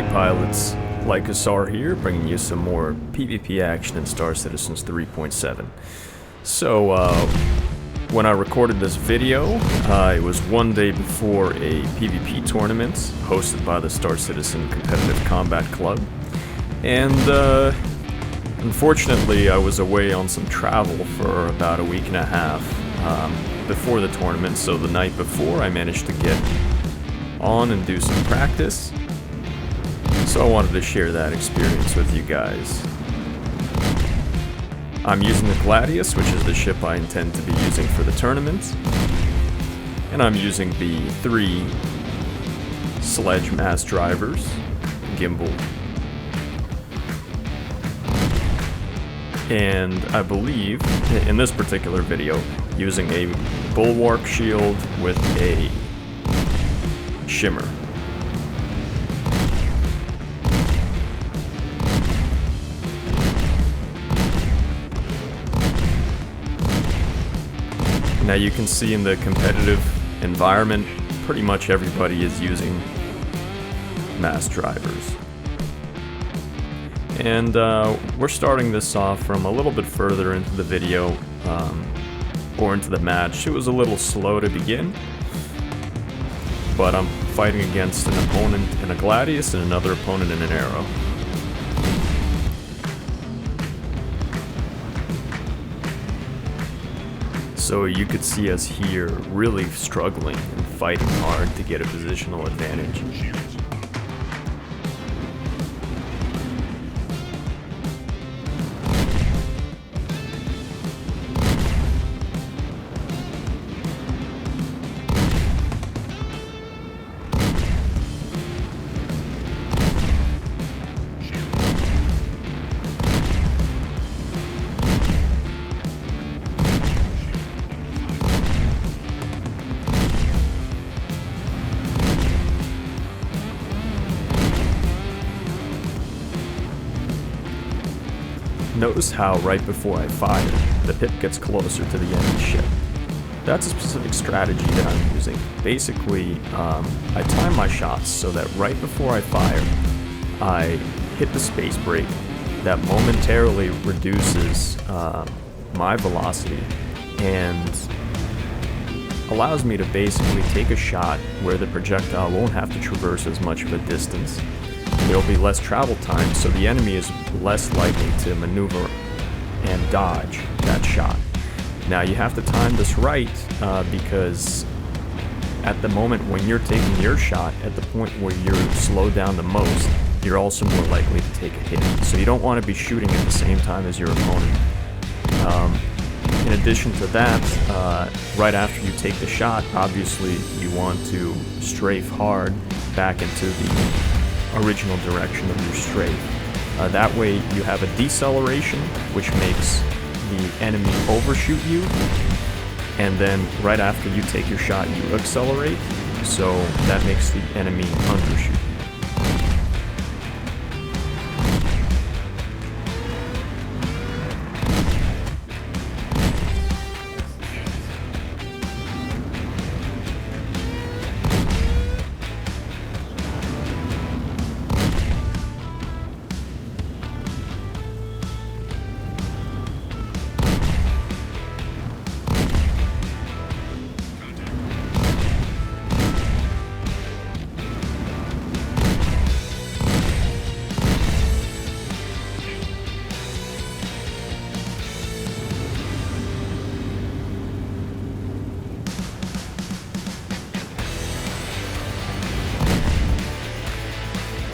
Hey pilots, 𝓒𝓞𝓝 here, bringing you some more PvP action in Star Citizens 3.7. So, when I recorded this video, it was one day before a PvP tournament hosted by the Star Citizen Competitive Combat Club, and unfortunately I was away on some travel for about a week and a half before the tournament, so the night before I managed to get on and do some practice. So I wanted to share that experience with you guys. I'm using the Gladius, which is the ship I intend to be using for the tournament. And I'm using the 3 sledge mass drivers, gimbal. And I believe, in this particular video, using a bulwark shield with a shimmer. Now you can see in the competitive environment, pretty much everybody is using mass drivers. And we're starting this off from a little bit further into the video, or into the match. It was a little slow to begin, but I'm fighting against an opponent in a Gladius and another opponent in an Arrow. So you could see us here really struggling and fighting hard to get a positional advantage. Notice how right before I fire, the pip gets closer to the enemy ship. That's a specific strategy that I'm using. Basically, I time my shots so that right before I fire, I hit the space brake. That momentarily reduces my velocity and allows me to basically take a shot where the projectile won't have to traverse as much of a distance. There'll be less travel time, so the enemy is less likely to maneuver and dodge that shot. Now you have to time this right, because at the moment when you're taking your shot, at the point where you're slowed down the most, you're also more likely to take a hit. So you don't want to be shooting at the same time as your opponent. In addition to that, right after you take the shot, obviously you want to strafe hard back into the original direction of your strafe. That way you have a deceleration, which makes the enemy overshoot you, and then right after you take your shot you accelerate, so that makes the enemy undershoot.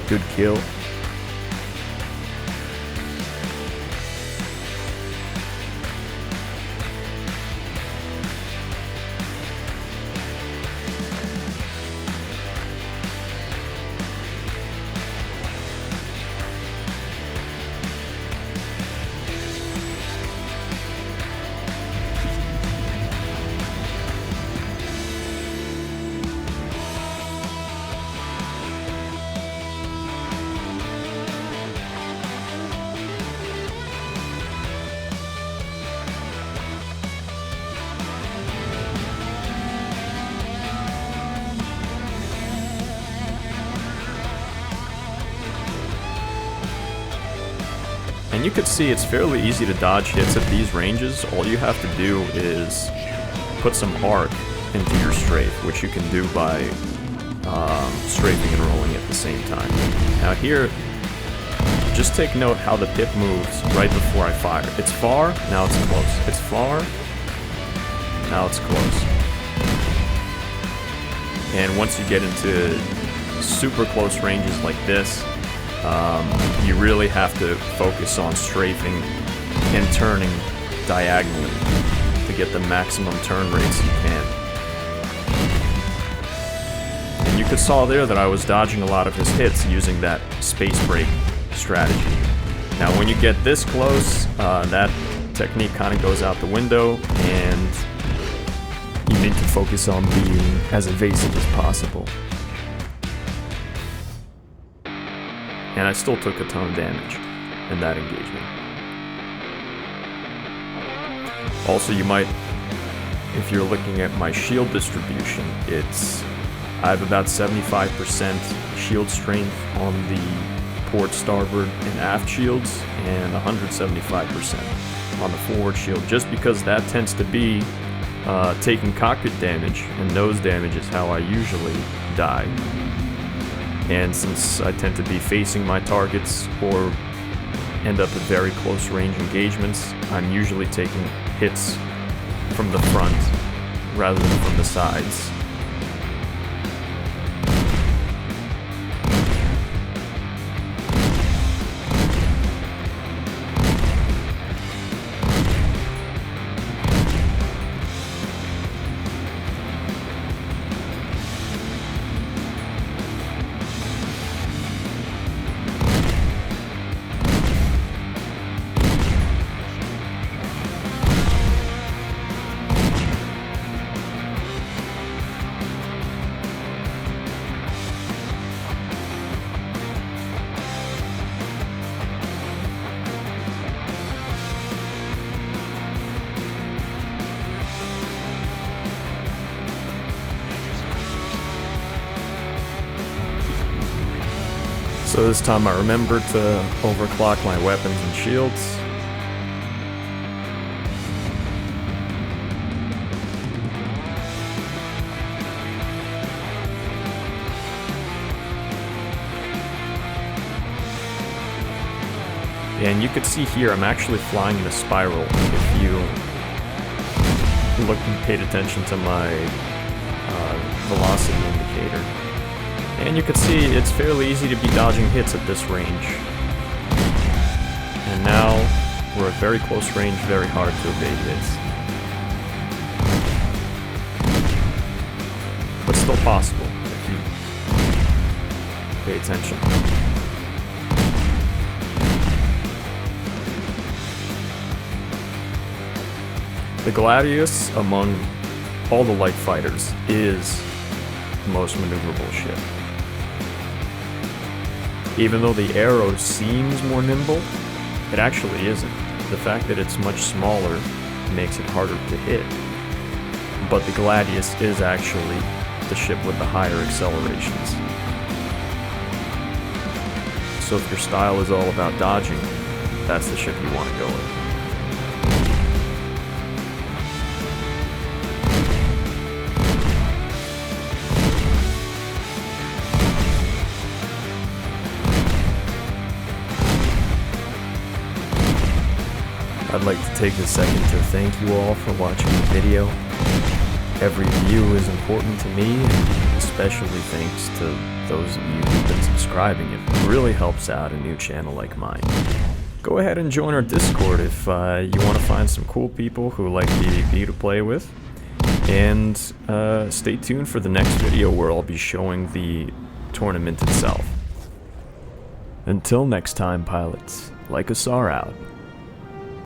Good kill. And you can see it's fairly easy to dodge hits at these ranges. All you have to do is put some arc into your strafe, which you can do by strafing and rolling at the same time. Now here, just take note how the pip moves right before I fire. It's far, now it's close. It's far, now it's close. And once you get into super close ranges like this, you really have to focus on strafing and turning diagonally to get the maximum turn rates you can. And you could saw there that I was dodging a lot of his hits using that space break strategy. Now when you get this close, that technique kind of goes out the window, and you need to focus on being as evasive as possible. And I still took a ton of damage in that engagement. Also, you might, if you're looking at my shield distribution, I have about 75% shield strength on the port, starboard, and aft shields, and 175% on the forward shield, just because that tends to be taking cockpit damage, and nose damage is how I usually die. And since I tend to be facing my targets or end up at very close range engagements, I'm usually taking hits from the front rather than from the sides. So this time I remembered to overclock my weapons and shields. And you can see here I'm actually flying in a spiral. If you looked and paid attention to my velocity indicator. And you can see it's fairly easy to be dodging hits at this range. And now we're at very close range, very hard to evade hits. But still possible if you pay attention. The Gladius, among all the light fighters, is the most maneuverable ship. Even though the Arrow seems more nimble, it actually isn't. The fact that it's much smaller makes it harder to hit. But the Gladius is actually the ship with the higher accelerations. So if your style is all about dodging, that's the ship you want to go with. I'd like to take a second to thank you all for watching the video. Every view is important to me, and especially thanks to those of you who've been subscribing. It really helps out a new channel like mine. Go ahead and join our Discord if you want to find some cool people who like PvP to play with. And stay tuned for the next video where I'll be showing the tournament itself. Until next time, pilots, like a SAR out.